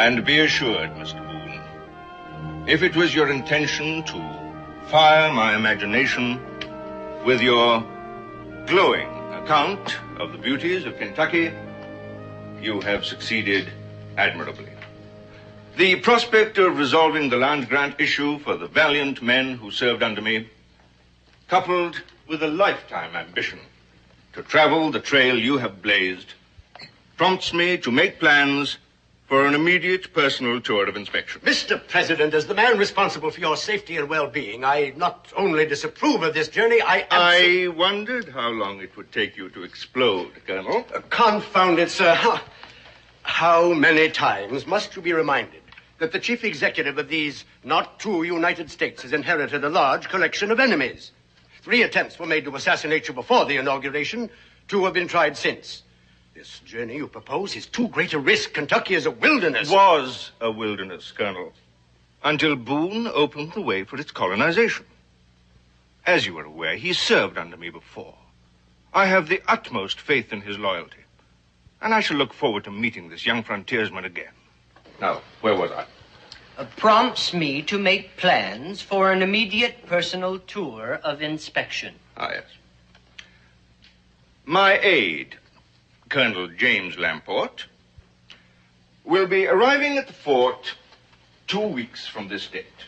And be assured, Mr. Boone, if it was your intention to fire my imagination with your glowing account of the beauties of Kentucky, you have succeeded admirably. The prospect of resolving the land grant issue for the valiant men who served under me, coupled with a lifetime ambition to travel the trail you have blazed, prompts me to make plans for an immediate personal tour of inspection. Mr. President, as the man responsible for your safety and well-being, I not only disapprove of this journey, I wondered how long it would take you to explode, Colonel. Confound it, sir. How many times must you be reminded that the chief executive of these not two United States has inherited a large collection of enemies? 3 attempts were made to assassinate you before the inauguration. 2 have been tried since. This journey you propose is too great a risk. Kentucky is a wilderness. Was a wilderness, Colonel, until Boone opened the way for its colonization. As you are aware, he served under me before. I have the utmost faith in his loyalty, and I shall look forward to meeting this young frontiersman again. Now, where was I? Prompts me to make plans for an immediate personal tour of inspection. Ah, yes. My aide, Colonel James Lamport, will be arriving at the fort 2 weeks from this date.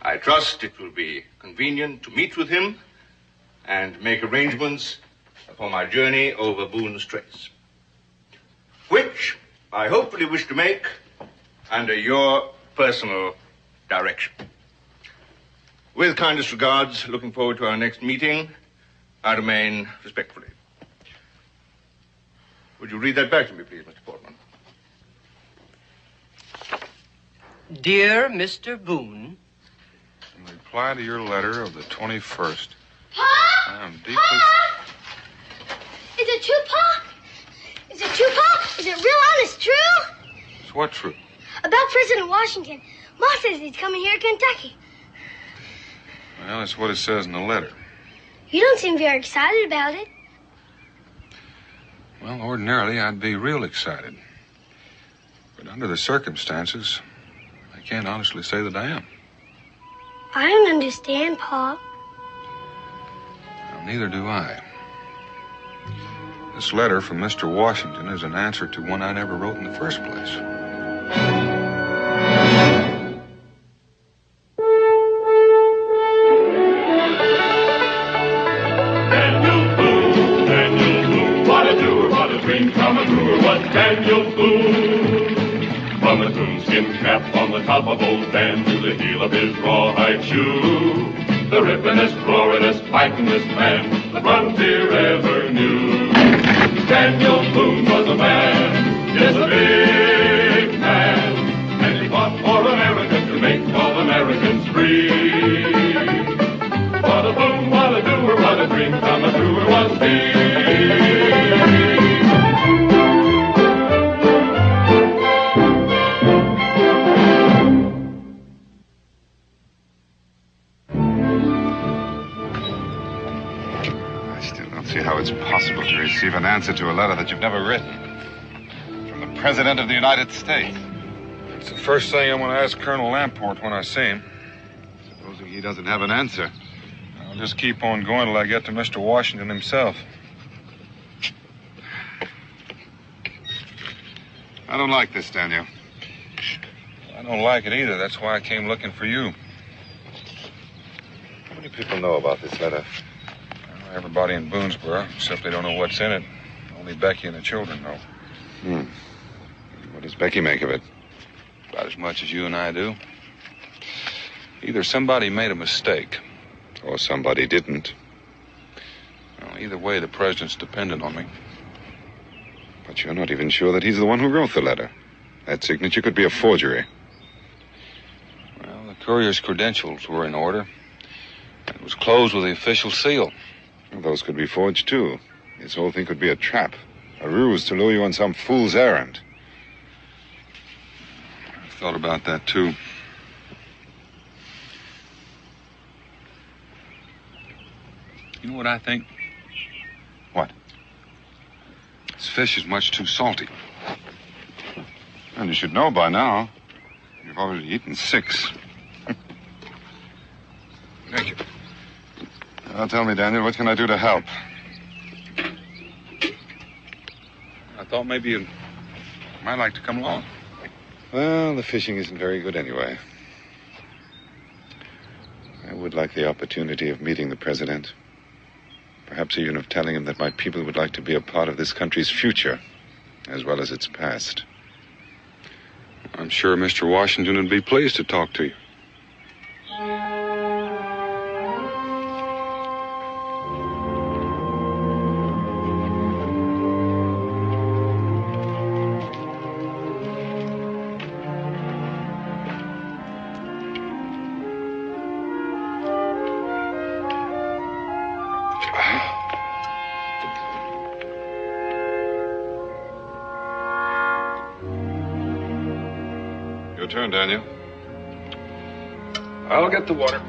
I trust it will be convenient to meet with him and make arrangements for my journey over Boone's Trace, which I hopefully wish to make under your personal direction. With kindest regards, looking forward to our next meeting, I remain respectfully. Would you read that back to me, please, Mr. Portman? Dear Mr. Boone. In reply to your letter of the 21st. Pa! I am deeply... Pa! Is it true, Pa? Is it true, Pa? Is it real honest true? It's what true? About President Washington. Ma says he's coming here to Kentucky. Well, that's what it says in the letter. You don't seem very excited about it. Well, ordinarily, I'd be real excited. But under the circumstances, I can't honestly say that I am. I don't understand, Pa. Well, neither do I. This letter from Mr. Washington is an answer to one I never wrote in the first place. Daniel Boone. From a coonskin cap on the top of old Dan to the heel of his rawhide shoe, the rippenest, roaringest, fightingest man the frontier ever knew. Daniel Boone was a man, yes, a big man, and he fought for America to make all Americans free. What a Boone, what a doer, what a dream come a truer was he. See how it's possible to receive an answer to a letter that you've never written from the President of the United States. It's the first thing I'm going to ask Colonel Lamport when I see him. Supposing he doesn't have an answer, I'll just keep on going till I get to Mr. Washington himself. I don't like this, Daniel. I don't like it either. That's why I came looking for you. How many people know about this letter? Everybody in Boonesboro simply don't know what's in it. Only Becky and the children know. What does Becky make of it? About as much as you and I do. Either somebody made a mistake, or somebody didn't. Well, either way, the president's dependent on me. But you're not even sure that he's the one who wrote the letter. That signature could be a forgery. Well, the courier's credentials were in order. It was closed with the official seal. Well, those could be forged, too. This whole thing could be a trap, a ruse to lure you on some fool's errand. I've thought about that, too. You know what I think? What? This fish is much too salty. And you should know by now. You've already eaten 6. Thank you. Now tell me, Daniel, what can I do to help? I thought maybe you might like to come along. Well, the fishing isn't very good anyway. I would like the opportunity of meeting the president. Perhaps even of telling him that my people would like to be a part of this country's future, as well as its past. I'm sure Mr. Washington would be pleased to talk to you. Your turn, Daniel. I'll get the water.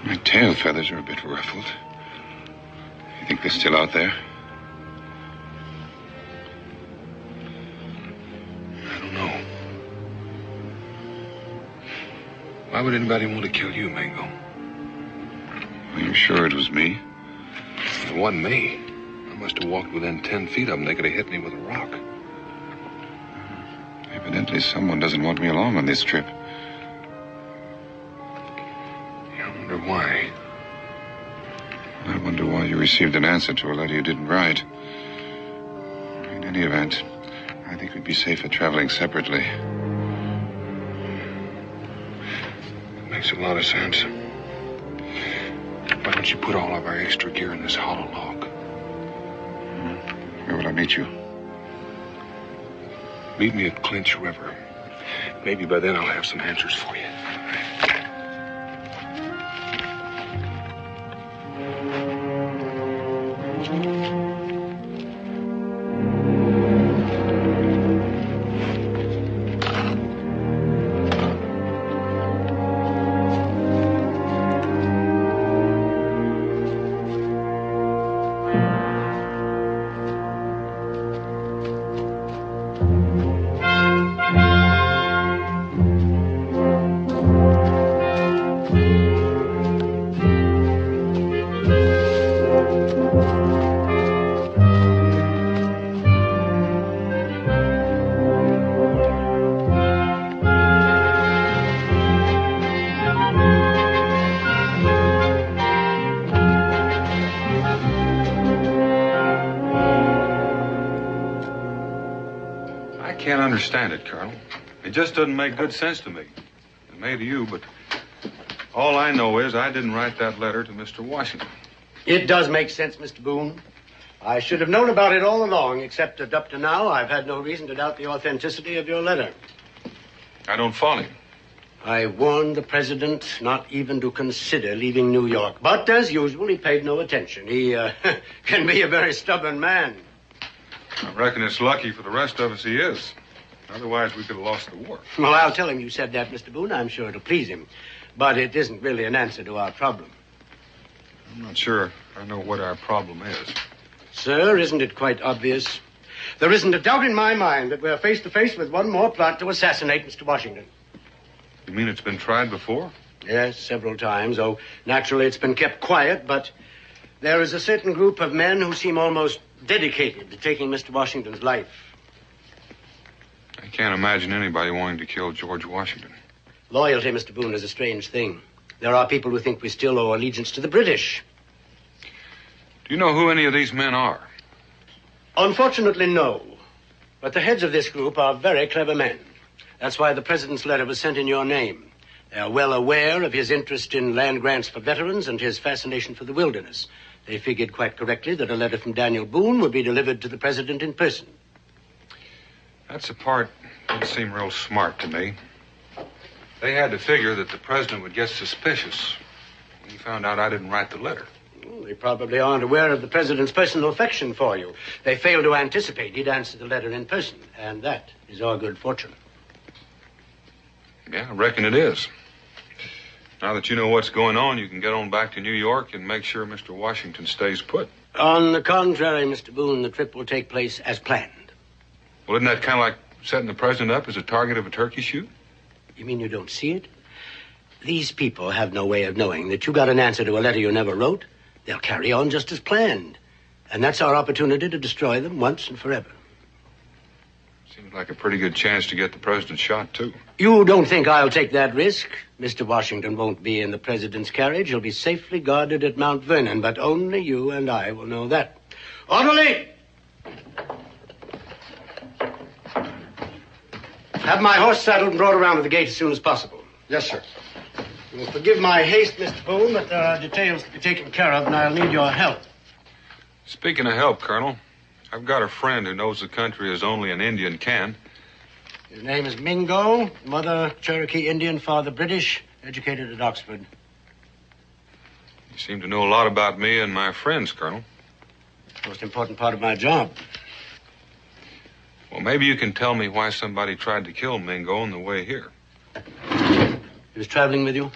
My tail feathers are a bit ruffled. You think they're still out there? I don't know. Why would anybody want to kill you, Mango? Are you sure it was me? It wasn't me. I must have walked within 10 feet of them. They could have hit me with a rock. Evidently, someone doesn't want me along on this trip. I wonder why. I wonder why you received an answer to a letter you didn't write. In any event, I think we'd be safer traveling separately. It makes a lot of sense. Why don't you put all of our extra gear in this hollow log? Where will I meet you? Meet me at Clinch River. Maybe by then I'll have some answers for you. I can't understand it, Colonel. It just doesn't make good sense to me. It may to you, but all I know is I didn't write that letter to Mr. Washington. It does make sense, Mr. Boone. I should have known about it all along, except that up to now I've had no reason to doubt the authenticity of your letter. I don't follow you. I warned the president not even to consider leaving New York. But, as usual, he paid no attention. He can be a very stubborn man. I reckon it's lucky for the rest of us he is. Otherwise, we could have lost the war. Well, I'll tell him you said that, Mr. Boone. I'm sure it'll please him. But it isn't really an answer to our problem. I'm not sure I know what our problem is. Sir, isn't it quite obvious? There isn't a doubt in my mind that we're face to face with one more plot to assassinate Mr. Washington. You mean it's been tried before? Yes, several times. Oh, naturally, it's been kept quiet, but there is a certain group of men who seem almost dedicated to taking Mr. Washington's life. I can't imagine anybody wanting to kill George Washington. Loyalty, Mr. Boone, is a strange thing. There are people who think we still owe allegiance to the British. Do you know who any of these men are? Unfortunately, no. But the heads of this group are very clever men. That's why the president's letter was sent in your name. They are well aware of his interest in land grants for veterans and his fascination for the wilderness. They figured quite correctly that a letter from Daniel Boone would be delivered to the president in person. That's the part that doesn't seem real smart to me. They had to figure that the president would get suspicious when he found out I didn't write the letter. Well, they probably aren't aware of the president's personal affection for you. They failed to anticipate he'd answer the letter in person, and that is our good fortune. Yeah, I reckon it is. Now that you know what's going on, you can get on back to New York and make sure Mr. Washington stays put. On the contrary, Mr. Boone, the trip will take place as planned. Well, isn't that kind of like setting the president up as a target of a turkey shoot? You mean you don't see it? These people have no way of knowing that you got an answer to a letter you never wrote. They'll carry on just as planned. And that's our opportunity to destroy them once and forever. Seems like a pretty good chance to get the president shot, too. You don't think I'll take that risk? Mr. Washington won't be in the president's carriage. He'll be safely guarded at Mount Vernon, but only you and I will know that. Orderly! Have my horse saddled and brought around to the gate as soon as possible. Yes, sir. You will forgive my haste, Mr. Boone, but there are details to be taken care of, and I'll need your help. Speaking of help, Colonel, I've got a friend who knows the country as only an Indian can. His name is Mingo, mother Cherokee Indian, father British, educated at Oxford. You seem to know a lot about me and my friends, Colonel. Most important part of my job. Well, maybe you can tell me why somebody tried to kill Mingo on the way here. He was traveling with you?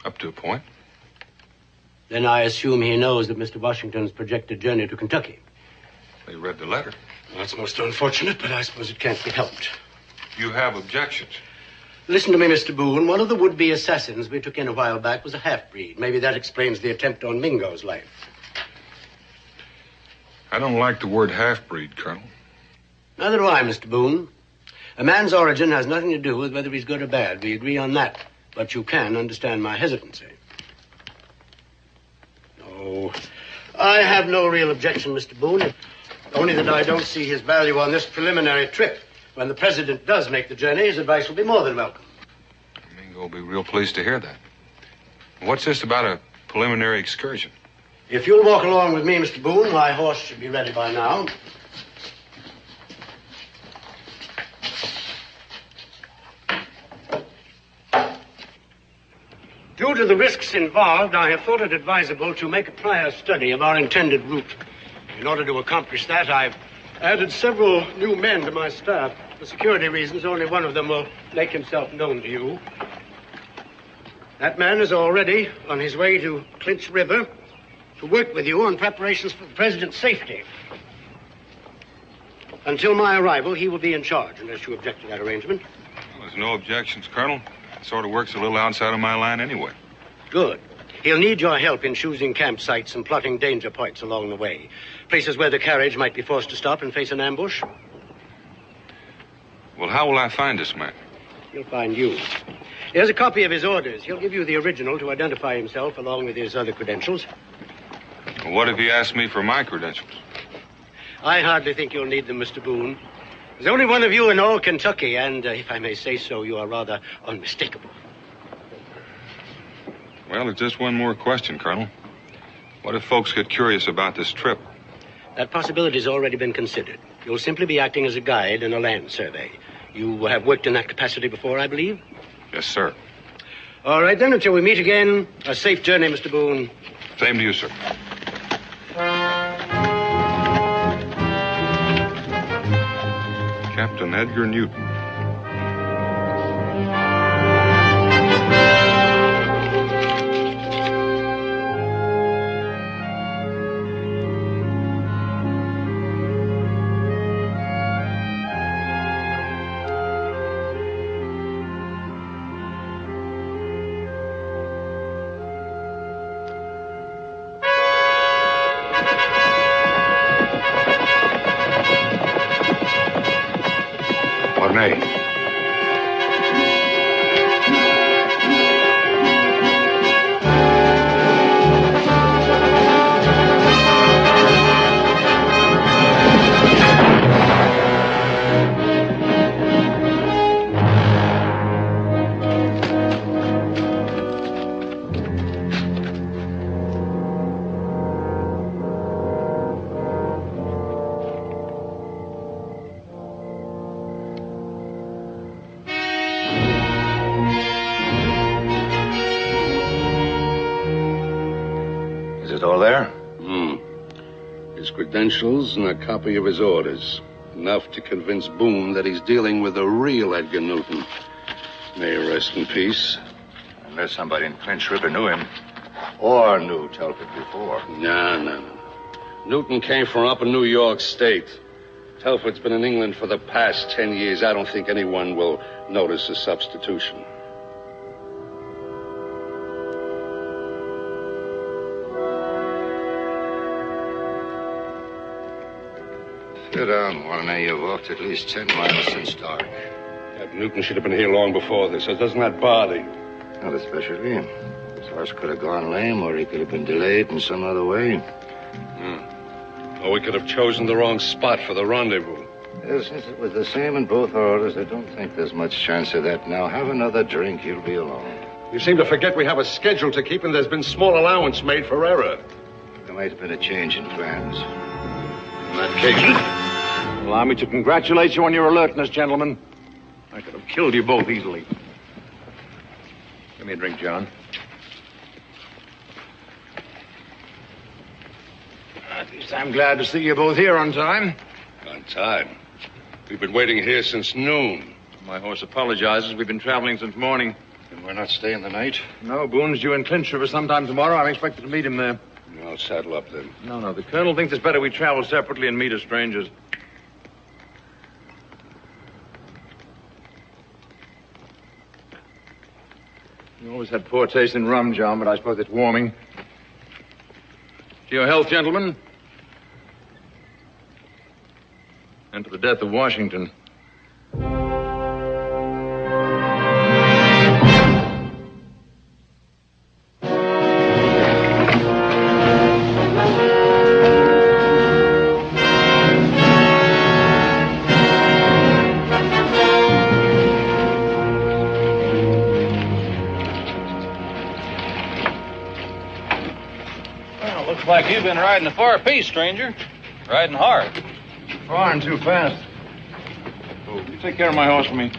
Up to a point. Then I assume he knows of Mr. Washington's projected journey to Kentucky. They read the letter. Well, that's most unfortunate, but I suppose it can't be helped. You have objections. Listen to me, Mr. Boone. One of the would-be assassins we took in a while back was a half-breed. Maybe that explains the attempt on Mingo's life. I don't like the word half-breed, Colonel. Neither do I, Mr. Boone. A man's origin has nothing to do with whether he's good or bad. We agree on that. But you can understand my hesitancy. No, I have no real objection, Mr. Boone. Only that I don't see his value on this preliminary trip. When the president does make the journey, his advice will be more than welcome. Mingo will be real pleased to hear that. What's this about a preliminary excursion? If you'll walk along with me, Mr. Boone, my horse should be ready by now. Due to the risks involved, I have thought it advisable to make a prior study of our intended route. In order to accomplish that, I've added several new men to my staff. For security reasons, only one of them will make himself known to you. That man is already on his way to Clinch River to work with you on preparations for the president's safety. Until my arrival, he will be in charge, unless you object to that arrangement. Well, there's no objections, Colonel. It sort of works a little outside of my line anyway. Good. He'll need your help in choosing campsites and plotting danger points along the way. Places where the carriage might be forced to stop and face an ambush. Well, how will I find this man? He'll find you. Here's a copy of his orders. He'll give you the original to identify himself along with his other credentials. Well, what if he asks me for my credentials? I hardly think you'll need them, Mr. Boone. There's only one of you in all Kentucky, and if I may say so, you are rather unmistakable. Well, there's just one more question, Colonel. What if folks get curious about this trip? That possibility's already been considered. You'll simply be acting as a guide in a land survey. You have worked in that capacity before, I believe? Yes, sir. All right, then, until we meet again, a safe journey, Mr. Boone. Same to you, sir. Captain Edgar Newton. Nay. his credentials and a copy of his orders. Enough to convince Boone that he's dealing with the real Edgar Newton. May he rest in peace. Unless somebody in Clinch River knew him. Or knew Telford before. No. Newton came from up in New York State. Telford's been in England for the past 10 years. I don't think anyone will notice a substitution. Sit down, Warner. You've walked at least 10 miles since dark. That Newton should have been here long before this, so doesn't that bother you? Not especially. His horse could have gone lame, or he could have been delayed in some other way. Or we could have chosen the wrong spot for the rendezvous. Yes, since it was the same in both orders, I don't think there's much chance of that now. Have another drink, you'll be alone. You seem to forget we have a schedule to keep, and there's been small allowance made for error. There might have been a change in plans. In that case, allow me to congratulate you on your alertness, gentlemen. I could have killed you both easily. Give me a drink, John. At least I'm glad to see you both here on time. on time. We've been waiting here since noon. My horse apologizes. We've been traveling since morning. And we're not staying the night? No, Boone's due in Clinch River sometime tomorrow. I'm expected to meet him there. I'll saddle up then. No. The colonel thinks it's better we travel separately and meet as strangers. You always had poor taste in rum, John, but I suppose it's warming. To your health, gentlemen. And to the death of Washington. Looks like you've been riding a far piece, stranger. Riding hard. Far and too fast. Oh, you take care of my horse for me.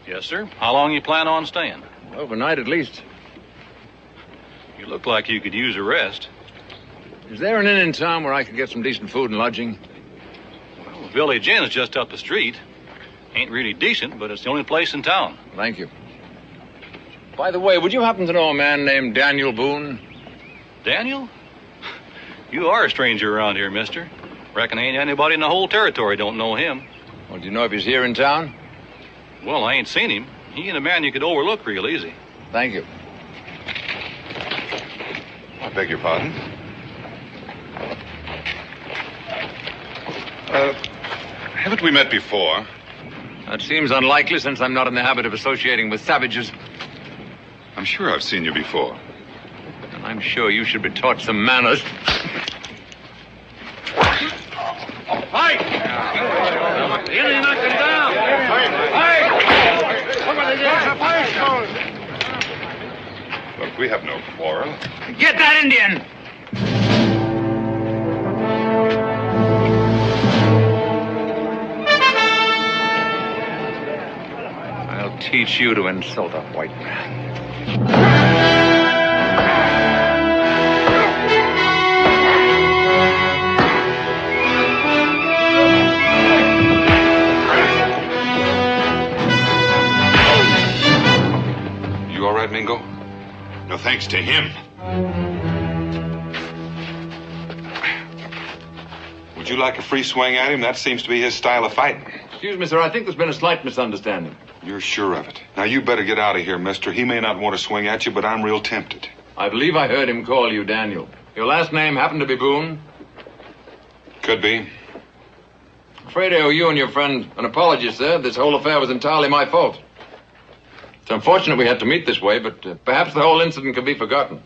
Yes, sir. How long you plan on staying? Overnight at least. You look like you could use a rest. Is there an inn in town where I could get some decent food and lodging? Well, the Village Inn is just up the street. Ain't really decent, but it's the only place in town. Thank you. By the way, would you happen to know a man named Daniel Boone? Daniel? You are a stranger around here, mister. Reckon ain't anybody in the whole territory don't know him. Well, do you know if he's here in town? Well, I ain't seen him. He ain't a man you could overlook real easy. Thank you. I beg your pardon? Haven't we met before? That seems unlikely since I'm not in the habit of associating with savages. I'm sure I've seen you before. And I'm sure you should be taught some manners. Fight! Nearly knocked him down. Fight! Somebody get a fight. Look, we have no quarrel. Get that Indian! I'll teach you to insult a white man. You all right, Mingo? No thanks to him. Would you like a free swing at him? That seems to be his style of fighting. Excuse me, sir. I think there's been a slight misunderstanding. You're sure of it. Now, you better get out of here, mister. He may not want to swing at you, but I'm real tempted. I believe I heard him call you Daniel. Your last name happened to be Boone? Could be. Afraid I owe you and your friend an apology, sir. This whole affair was entirely my fault. It's unfortunate we had to meet this way, but perhaps the whole incident can be forgotten.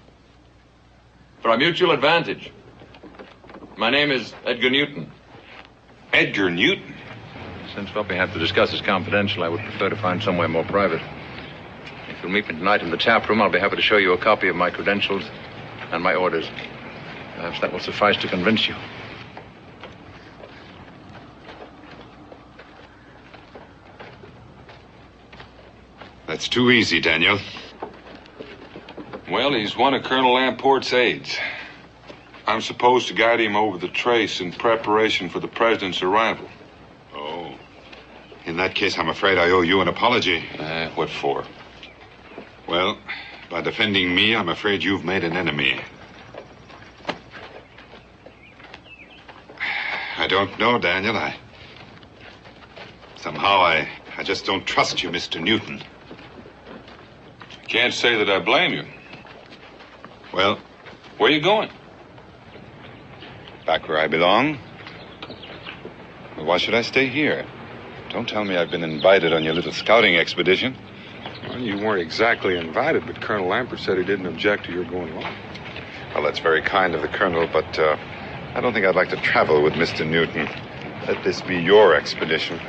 For our mutual advantage. My name is Edgar Newton. Edgar Newton? Since what we have to discuss is confidential, I would prefer to find somewhere more private. If you'll meet me tonight in the tap room, I'll be happy to show you a copy of my credentials and my orders. Perhaps that will suffice to convince you. That's too easy, Daniel. Well, he's one of Colonel Lamport's aides. I'm supposed to guide him over the trace in preparation for the president's arrival. Oh. In that case, I'm afraid I owe you an apology. What for? Well, by defending me, I'm afraid you've made an enemy. I don't know, Daniel. Somehow I just don't trust you, Mr. Newton. I can't say that I blame you. Well, where are you going? Back where I belong. Well, why should I stay here? Don't tell me I've been invited on your little scouting expedition. Well, you weren't exactly invited, but Colonel Lampert said he didn't object to your going along. Well, that's very kind of the Colonel, but I don't think I'd like to travel with Mr. Newton. Let this be your expedition.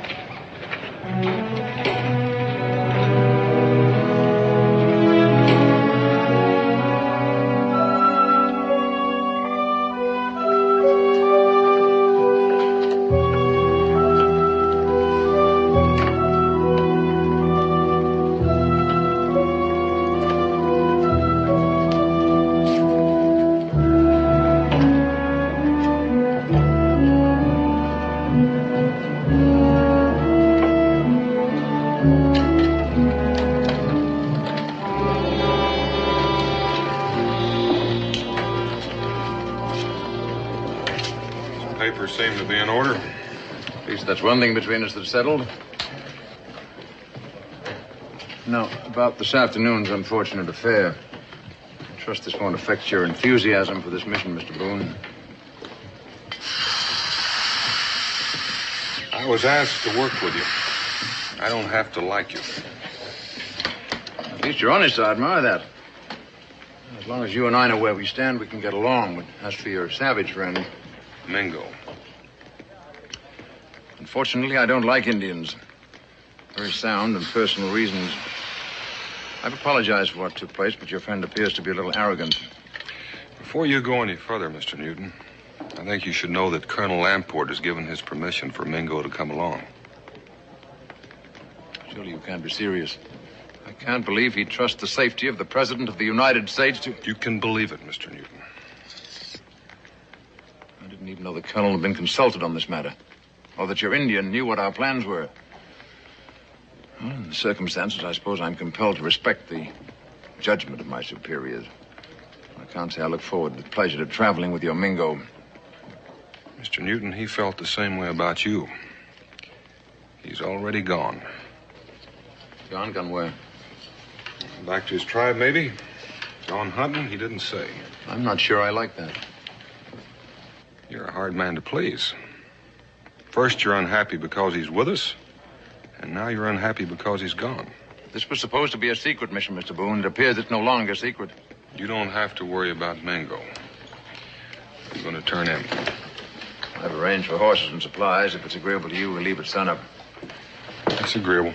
Papers seem to be in order. At least that's one thing between us that's settled. Now, about this afternoon's unfortunate affair. I trust this won't affect your enthusiasm for this mission, Mr. Boone. I was asked to work with you. I don't have to like you. At least you're honest. I admire that. As long as you and I know where we stand, we can get along. But as for your savage friend... Mingo. Unfortunately, I don't like Indians. Very sound and personal reasons. I've apologized for what took place, but your friend appears to be a little arrogant. Before you go any further, Mr. Newton, I think you should know that Colonel Lamport has given his permission for Mingo to come along. Surely you can't be serious. I can't believe he'd trust the safety of the President of the United States to... You can believe it, Mr. Newton. I didn't even know the Colonel had been consulted on this matter, or that your Indian knew what our plans were. Well, in the circumstances, I suppose I'm compelled to respect the judgment of my superiors. I can't say I look forward with pleasure to traveling with your Mingo. Mr. Newton, he felt the same way about you. He's already gone. Gone? Gone where? Back to his tribe, maybe. Gone hunting? He didn't say. I'm not sure I like that. You're a hard man to please. First, you're unhappy because he's with us, and now you're unhappy because he's gone. This was supposed to be a secret mission, Mr. Boone. It appears it's no longer secret. You don't have to worry about Mingo. I'm going to turn in. I've arranged for horses and supplies. If it's agreeable to you, we'll leave at sunup. It's agreeable.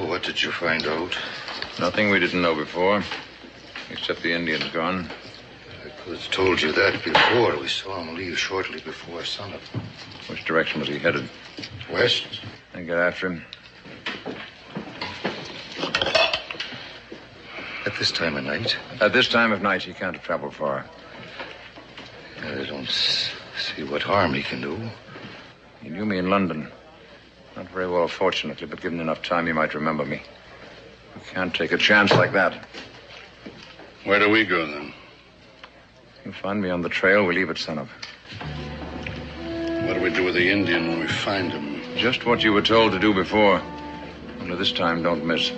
What did you find out? Nothing we didn't know before, except the Indian's gone. I could have told you that before. We saw him leave shortly before sunup. Which direction was he headed? West. Then get after him. At this time of night? At this time of night, he can't have traveled far. I don't see what harm he can do. He knew me in London. Not very well, fortunately, but given enough time, he might remember me. We can't take a chance like that. Where do we go, then? You find me on the trail, we leave at sunup. What do we do with the Indian when we find him? Just what you were told to do before. Only this time, don't miss.